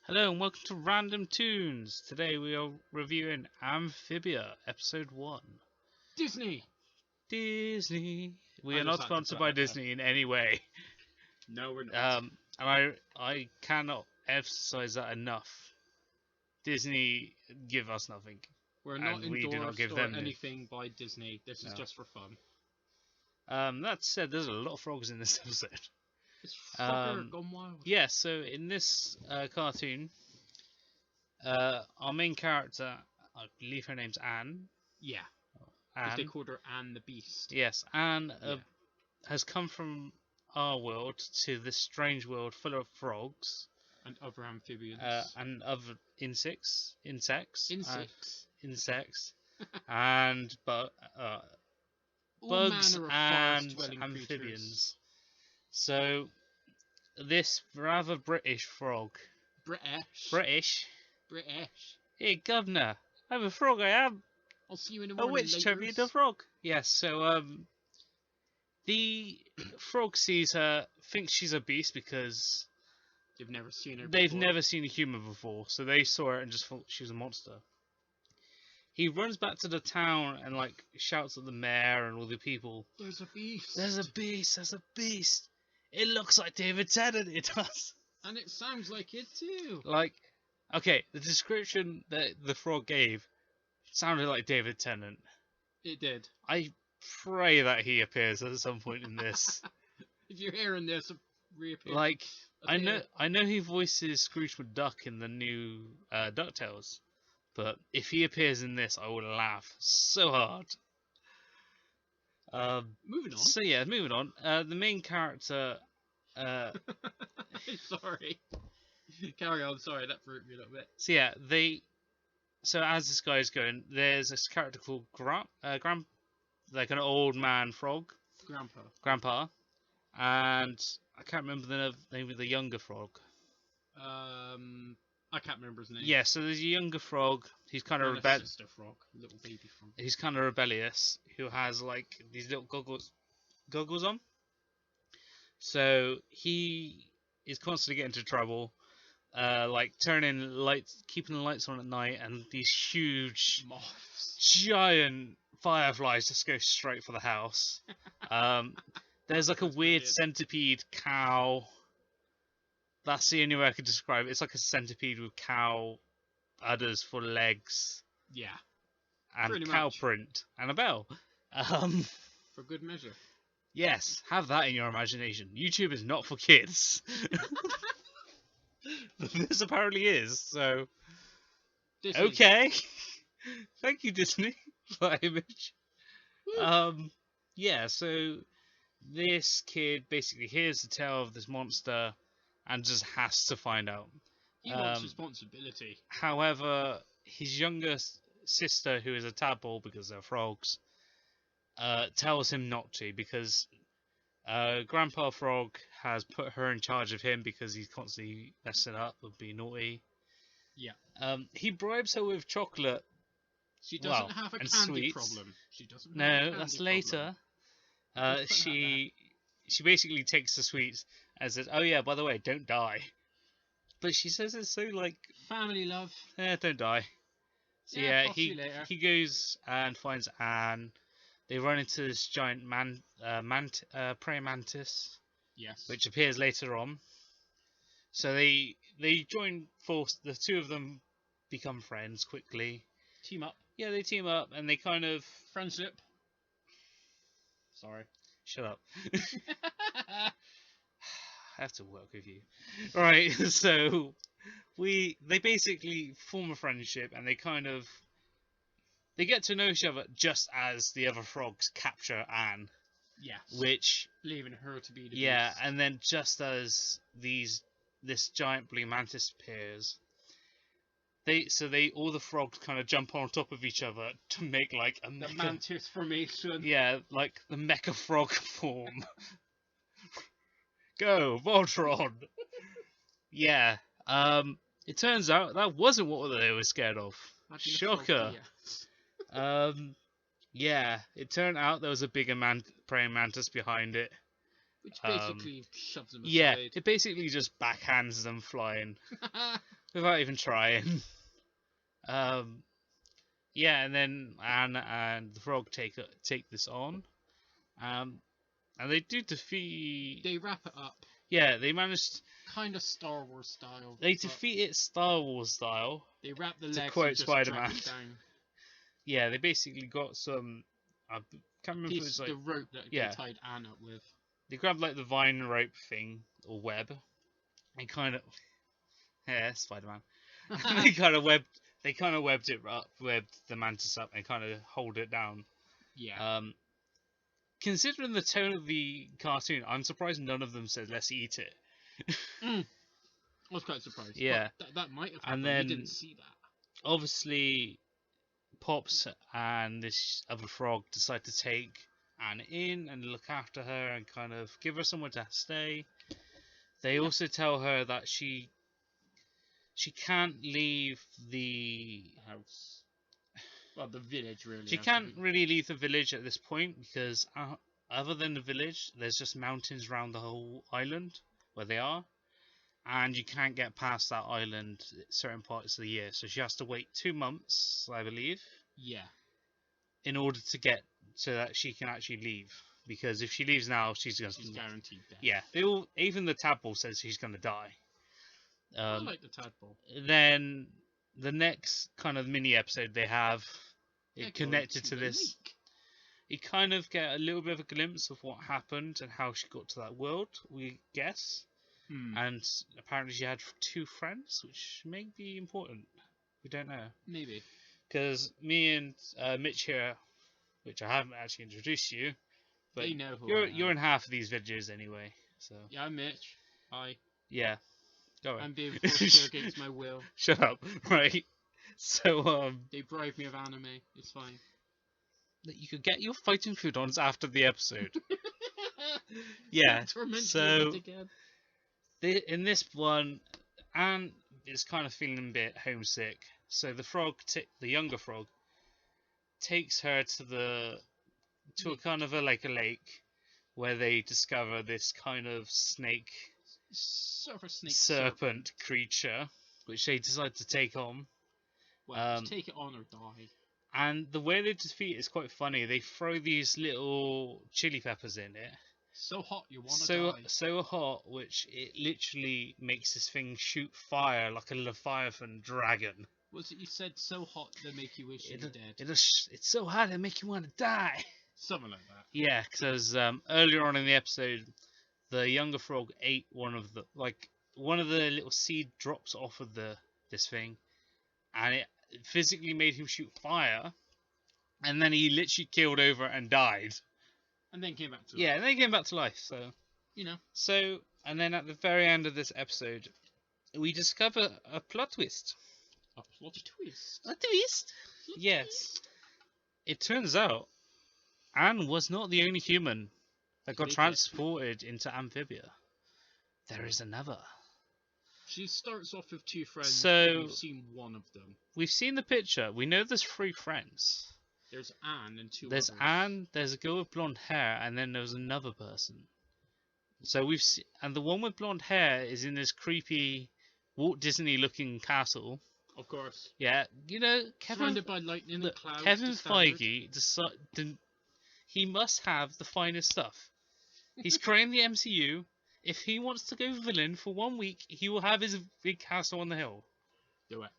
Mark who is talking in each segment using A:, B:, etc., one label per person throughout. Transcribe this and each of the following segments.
A: Hello and welcome to Random Toons. Today we are reviewing Amphibia, Episode 1.
B: Disney!
A: Disney. We
B: I
A: are
B: just
A: not
B: had to
A: sponsored
B: put
A: by
B: that there.
A: Disney in any way.
B: No, we're not.
A: And I cannot emphasize that enough. Disney give us nothing.
B: We're not
A: and we do not
B: endorsed
A: give
B: or
A: them
B: anything by Disney. This is
A: No.
B: just for fun.
A: That said, there's a lot of frogs in this episode.
B: It's fucker gone wild.
A: Yeah, so in this cartoon, our main character, I believe her name's Anne.
B: Yeah. Because they
A: Anne.
B: called her Anne the Beast.
A: Yes, Anne
B: Yeah.
A: has come from our world to this strange world full of frogs
B: And other amphibians.
A: and other insects,
B: Insects.
A: and
B: All
A: bugs
B: manner of
A: and
B: forest-dwelling
A: amphibians.
B: creatures.
A: So this rather British frog,
B: British.
A: Hey governor, I'm a frog. I am.
B: I'll see you in the
A: A
B: morning,
A: witch turned me into a frog. Yes. So the frog sees her, thinks she's a beast because
B: They've never seen her
A: they've
B: before.
A: never seen a human before, so they saw her and just thought she was a monster. He runs back to the town and shouts at the mayor and all the people.
B: There's a beast.
A: There's a beast. There's a beast. It looks like David Tennant. It does.
B: And it sounds like it too.
A: Okay, the description that the frog gave sounded like David Tennant.
B: It did.
A: I pray that he appears at some point in this.
B: If you're hearing this, reappear.
A: I know he voices Scrooge McDuck in the new DuckTales, but if he appears in this, I will laugh so hard.
B: Moving on.
A: So yeah, moving on. The main character.
B: Sorry. Carry on. Sorry, that threw me a little bit.
A: So yeah, So as this guy's going, there's this character called like an old man frog, Grandpa, and I can't remember the name of the younger frog.
B: I can't remember his name.
A: Yeah, so there's a younger frog. He's kind of
B: sister frog, little baby frog.
A: He's kind of rebellious. Who has these little goggles on. So he is constantly getting into trouble. Turning lights, keeping the lights on at night, and these huge, giant fireflies just go straight for the house. There's a weird
B: brilliant.
A: centipede cow. That's the only way I could describe it. It's like a centipede with cow udders for legs.
B: Yeah.
A: And cow
B: much.
A: print and a bell.
B: For good measure.
A: Yes, have that in your imagination. YouTube is not for kids. This apparently is, so
B: Disney.
A: okay. Thank you, Disney, for that image. Yeah, so this kid basically hears the tale of this monster and just has to find out.
B: He wants responsibility.
A: However, his younger sister, who is a tadpole because they're frogs, tells him not to because Grandpa Frog has put her in charge of him because he's constantly messing up and being naughty.
B: Yeah.
A: He bribes her with chocolate.
B: She doesn't have a candy
A: sweets.
B: problem. She doesn't.
A: No,
B: have a candy
A: that's later.
B: problem.
A: She basically takes the sweets and says, "Oh yeah, by the way, don't die." But she says it's so
B: family love.
A: Don't die. So
B: Yeah,
A: yeah,
B: I'll see you later.
A: he goes and finds Anne. They run into this giant praying mantis,
B: Yes.
A: which appears later on. So they join force. The two of them become friends quickly.
B: Team up.
A: Yeah, they team up and they kind of
B: Friendship. Sorry.
A: shut up. I have to work with you, right? So they basically form a friendship and they get to know each other just as the other frogs capture Anne.
B: Yes.
A: Which
B: leaving her to be the
A: yeah,
B: beast.
A: and then just as this giant blue mantis appears, all the frogs kind of jump on top of each other to make a
B: the mantis formation.
A: Yeah, like the mecha frog form. Go Voltron. Yeah. It turns out that wasn't what they were scared of. Shocker. Yeah, it turned out there was a bigger praying mantis behind it.
B: Which basically shoves them aside.
A: Yeah, it basically just backhands them flying. without even trying. um, yeah, and then Anne and the frog take this on. Um, and they do defeat.
B: They wrap it up.
A: Yeah, they managed.
B: Kind of Star Wars style.
A: They
B: but
A: defeat it Star Wars style.
B: They wrap the
A: To
B: legs
A: quote
B: and just
A: Spider-Man.
B: drag it down.
A: Yeah, they basically got some. I can't remember if it
B: Piece
A: was like.
B: the rope that
A: Yeah.
B: they tied Anne up with.
A: They grabbed like the vine rope thing or web, and kind of. Yeah, Spider-Man. they kind of webbed it up, webbed the mantis up, and kind of hold it down.
B: Yeah.
A: Considering the tone of the cartoon, I'm surprised none of them said "let's eat it."
B: I was quite surprised.
A: Yeah.
B: But that might have happened.
A: And then
B: we didn't see that.
A: Obviously, Pops and this other frog decide to take Anne in and look after her and kind of give her somewhere to stay. They also tell her that she can't leave the
B: house. Well, the village, really.
A: She can't really leave the village at this point because other than the village, there's just mountains around the whole island where they are. And you can't get past that island at certain parts of the year. So she has to wait 2 months, I believe.
B: Yeah.
A: In order to get so that she can actually leave. Because if she leaves now, she's
B: guaranteed death.
A: Yeah. Even the tadpole says she's going to die.
B: I like the tadpole.
A: Then the next kind of mini episode they have connected to this. You kind of get a little bit of a glimpse of what happened and how she got to that world, we guess. And apparently she had 2 friends, which may be important. We don't know.
B: Maybe.
A: Because me and Mitch here, which I haven't actually introduced you, but
B: they know who
A: you're in half of these videos anyway. So
B: yeah, I'm Mitch. Hi.
A: Yeah. Go on.
B: I'm being forced here against my will.
A: Shut up. Right. So
B: they bribed me of anime. It's fine.
A: You could get your fighting food on after the episode. Yeah. So in this one, Anne is kind of feeling a bit homesick. So the frog, the younger frog, takes her to a kind of a lake where they discover this kind of serpent creature, which they decide to take on.
B: Well, take it on or die.
A: And the way they defeat it is quite funny. They throw these little chili peppers in it.
B: So hot you want to die.
A: So hot, which it literally makes this thing shoot fire like a Leviathan dragon.
B: Was it you said so hot they make you wish you were dead?
A: It's so hot it make you want to die.
B: Something like that.
A: Yeah, because earlier on in the episode, the younger frog ate one of the little seed drops off of this thing, and it physically made him shoot fire, and then he literally keeled over and died.
B: And then came back to life.
A: Yeah, and then he came back to life, so...
B: You know.
A: So, and then at the very end of this episode, we discover a plot twist.
B: A plot twist?
A: A twist? Yes. It turns out, Anne was not the only human that got transported into Amphibia. There is another.
B: She starts off with 2 friends,
A: so,
B: and we've seen one of them.
A: We've seen the picture. We know there's 3 friends.
B: There's Anne and 2
A: There's
B: others.
A: Anne, there's a girl with blonde hair, and then there's another person. So we've seen, and the one with blonde hair is in this creepy Walt Disney looking castle.
B: Of course.
A: Yeah, you know,
B: surrounded by lightning and clouds.
A: Kevin Feige he must have the finest stuff. He's creating the MCU. If he wants to go villain for 1 week, he will have his big castle on the hill.
B: Do it.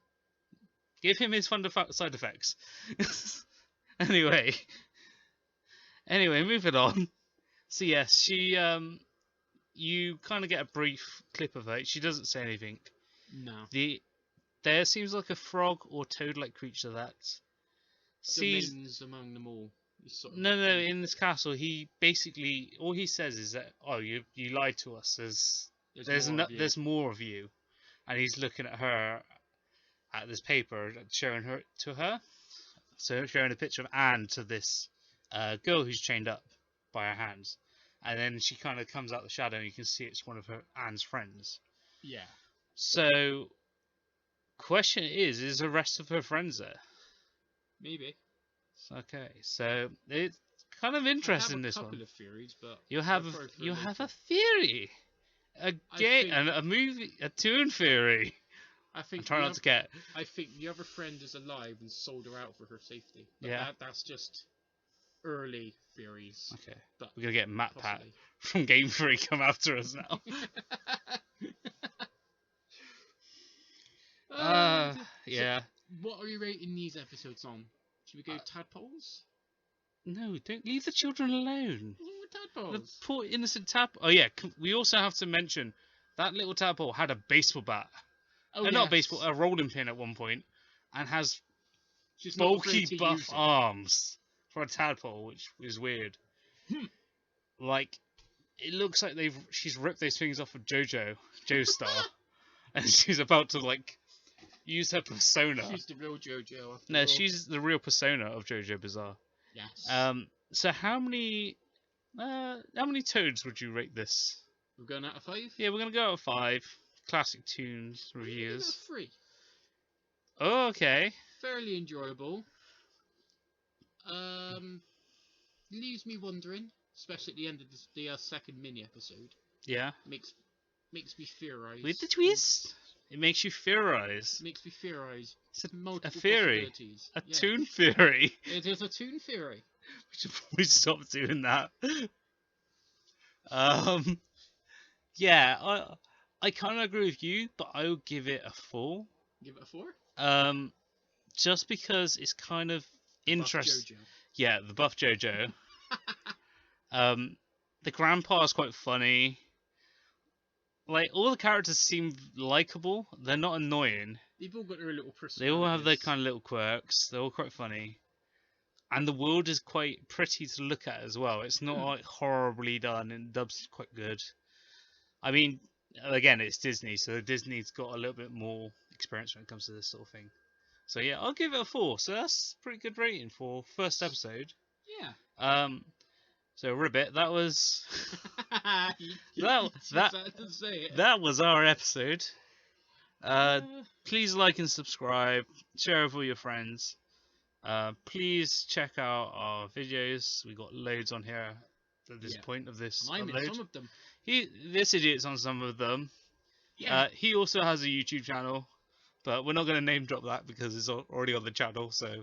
A: Give him his fun side effects. Anyway, moving on. So yes, she you kind of get a brief clip of her. She doesn't say anything.
B: No.
A: There seems like a frog or toad-like creature that
B: sees among them all.
A: No. In this castle, he basically all he says is that you lied to us. There's more of you, and he's looking at her at this paper, showing her to her. So showing a picture of Anne to this girl who's chained up by her hands, and then she kind of comes out the shadow, and you can see it's one of Anne's friends.
B: Yeah.
A: So, question is the rest of her friends there?
B: Maybe.
A: Okay, so it's kind of interesting this one.
B: I have a couple of theories, but
A: you have a theory, a movie, a toon theory.
B: I
A: and
B: think
A: try not to get.
B: I think the other friend is alive and sold her out for her safety. But
A: Yeah.
B: that's just early theories.
A: Okay.
B: But
A: We're gonna get Matt Pat
B: possibly.
A: from Game Freak come after us now.
B: So
A: Yeah.
B: what are you rating these episodes on? Should we go tadpoles?
A: No, don't leave the children alone.
B: What
A: The
B: tadpoles?
A: poor innocent tadpole. Oh yeah, we also have to mention that little tadpole had a baseball bat.
B: Oh,
A: Not a
B: yes.
A: baseball, a rolling pin at one point, and has
B: She's not afraid
A: bulky
B: to
A: buff
B: use it.
A: arms for a tadpole, which is weird.
B: Hmm.
A: Like, it looks like she's ripped those things off of Joestar, and she's about to like use her persona.
B: She's the real JoJo. After
A: No,
B: all.
A: she's the real persona of JoJo Bizarre.
B: Yes.
A: So how many toads would you rate this?
B: We're going out of 5?
A: Yeah, we're gonna go out of 5. Classic Toons
B: I'm gonna give it
A: reviews.
B: a 3.
A: Oh, okay.
B: Fairly enjoyable. Leaves me wondering, especially at the end of the second mini episode.
A: Yeah.
B: Makes me theorize.
A: With the twist, it makes you theorize.
B: Makes me theorize.
A: It's a
B: Multiple
A: theory.
B: possibilities.
A: A
B: Yeah.
A: toon theory.
B: It is a toon theory.
A: We should probably stop doing that. Yeah, I kind of agree with you, but I would give it a 4.
B: Give it a 4?
A: Just because it's kind of interesting.
B: JoJo.
A: Yeah, the buff JoJo. The grandpa is quite funny. Like, all the characters seem likable. They're not annoying.
B: They've all got their little personalities.
A: They all have their kind of little quirks. They're all quite funny. And the world is quite pretty to look at as well. It's not like horribly done, and dub's quite good. I mean, again, it's Disney, so Disney's got a little bit more experience when it comes to this sort of thing. So yeah, I'll give it a 4. So that's a pretty good rating for first episode.
B: Yeah.
A: So Ribbit, that was
B: that
A: that was our episode. Please like and subscribe, share with all your friends. Please check out our videos. We got loads on here at this point of this
B: I'm in
A: upload.
B: some of them.
A: This idiot's on some of them.
B: Yeah.
A: He also has a YouTube channel, but we're not going to name drop that because it's already on the channel. So